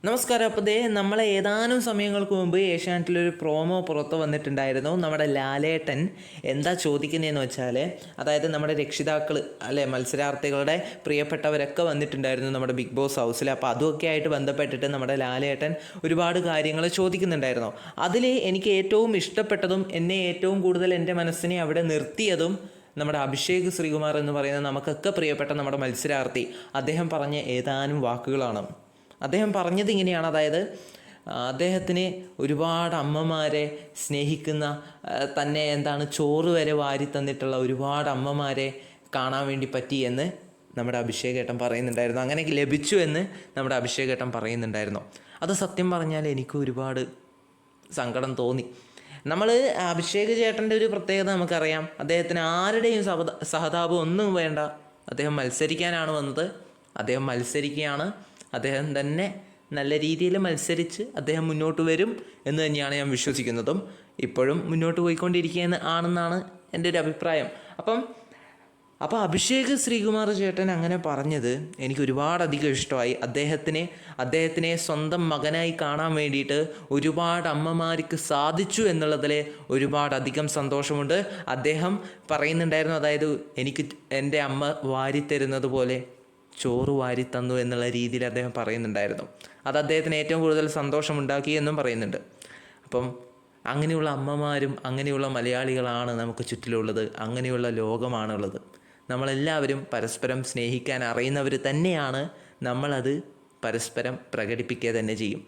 നമസ്കാരം. അപ്പോൾ നമ്മളെ ഏതാനും സമയങ്ങൾക്ക് മുമ്പ് ഏഷ്യാനെറ്റിലൊരു പ്രോമോ പുറത്ത് വന്നിട്ടുണ്ടായിരുന്നു. നമ്മുടെ ലാലേട്ടൻ എന്താ ചോദിക്കുന്നതെന്ന് വെച്ചാൽ, അതായത് നമ്മുടെ രക്ഷിതാക്കൾ അല്ലെ, മത്സരാർത്ഥികളുടെ പ്രിയപ്പെട്ടവരൊക്കെ വന്നിട്ടുണ്ടായിരുന്നു നമ്മുടെ ബിഗ് ബോസ് ഹൗസിൽ. അപ്പോൾ അതുമൊക്കെ ആയിട്ട് ബന്ധപ്പെട്ടിട്ട് നമ്മുടെ ലാലേട്ടൻ ഒരുപാട് കാര്യങ്ങൾ ചോദിക്കുന്നുണ്ടായിരുന്നു. അതിൽ എനിക്ക് ഏറ്റവും ഇഷ്ടപ്പെട്ടതും എന്നെ ഏറ്റവും കൂടുതൽ എൻ്റെ മനസ്സിനെ അവിടെ നിർത്തിയതും നമ്മുടെ അഭിഷേക് ശ്രീകുമാർ എന്ന് പറയുന്ന നമുക്കൊക്കെ പ്രിയപ്പെട്ട നമ്മുടെ മത്സരാർത്ഥി അദ്ദേഹം പറഞ്ഞ ഏതാനും വാക്കുകളാണ്. അദ്ദേഹം പറഞ്ഞത് ഇങ്ങനെയാണ്, അതായത് അദ്ദേഹത്തിന് ഒരുപാട് അമ്മമാരെ സ്നേഹിക്കുന്ന, തന്നെ ചോറ് വരെ വാരി തന്നിട്ടുള്ള ഒരുപാട് അമ്മമാരെ കാണാൻ വേണ്ടി പറ്റി എന്ന് നമ്മുടെ അഭിഷേകേട്ടൻ പറയുന്നുണ്ടായിരുന്നു. അങ്ങനെ ലഭിച്ചു എന്ന് നമ്മുടെ അഭിഷേകേട്ടൻ പറയുന്നുണ്ടായിരുന്നു. അത് സത്യം പറഞ്ഞാൽ എനിക്ക് ഒരുപാട് സങ്കടം തോന്നി. നമ്മൾ അഭിഷേക് ചേട്ടൻ്റെ ഒരു പ്രത്യേകത നമുക്കറിയാം. അദ്ദേഹത്തിന് ആരുടെയും സഹതാപം ഒന്നും വേണ്ട. അദ്ദേഹം മത്സരിക്കാനാണ് വന്നത്. അദ്ദേഹം മത്സരിക്കുകയാണ്. അദ്ദേഹം തന്നെ നല്ല രീതിയിൽ മത്സരിച്ച് അദ്ദേഹം മുന്നോട്ട് വരും എന്ന് തന്നെയാണ് ഞാൻ വിശ്വസിക്കുന്നതും ഇപ്പോഴും മുന്നോട്ട് ആണെന്നാണ് എൻ്റെ ഒരു അഭിപ്രായം. അപ്പോൾ അഭിഷേക് ശ്രീകുമാർ ചേട്ടൻ അങ്ങനെ പറഞ്ഞത് എനിക്ക് ഒരുപാടധികം ഇഷ്ടമായി. അദ്ദേഹത്തിനെ സ്വന്തം മകനായി കാണാൻ വേണ്ടിയിട്ട് ഒരുപാട് അമ്മമാർക്ക് സാധിച്ചു എന്നുള്ളതിൽ ഒരുപാടധികം സന്തോഷമുണ്ട്. അദ്ദേഹം പറയുന്നുണ്ടായിരുന്നു, അതായത് എനിക്ക് എൻ്റെ അമ്മ വാരിത്തരുന്നത് പോലെ ചോറ് വാരി തന്നു എന്നുള്ള രീതിയിൽ അദ്ദേഹം പറയുന്നുണ്ടായിരുന്നു. അത് അദ്ദേഹത്തിന് ഏറ്റവും കൂടുതൽ സന്തോഷമുണ്ടാക്കി എന്നും പറയുന്നുണ്ട്. അപ്പം അങ്ങനെയുള്ള അമ്മമാരും അങ്ങനെയുള്ള മലയാളികളാണ് നമുക്ക് ചുറ്റിലുള്ളത്. അങ്ങനെയുള്ള ലോകമാണുള്ളത്. നമ്മളെല്ലാവരും പരസ്പരം സ്നേഹിക്കാൻ അറിയുന്നവർ തന്നെയാണ്. നമ്മളത് പരസ്പരം പ്രകടിപ്പിക്കുക തന്നെ ചെയ്യും.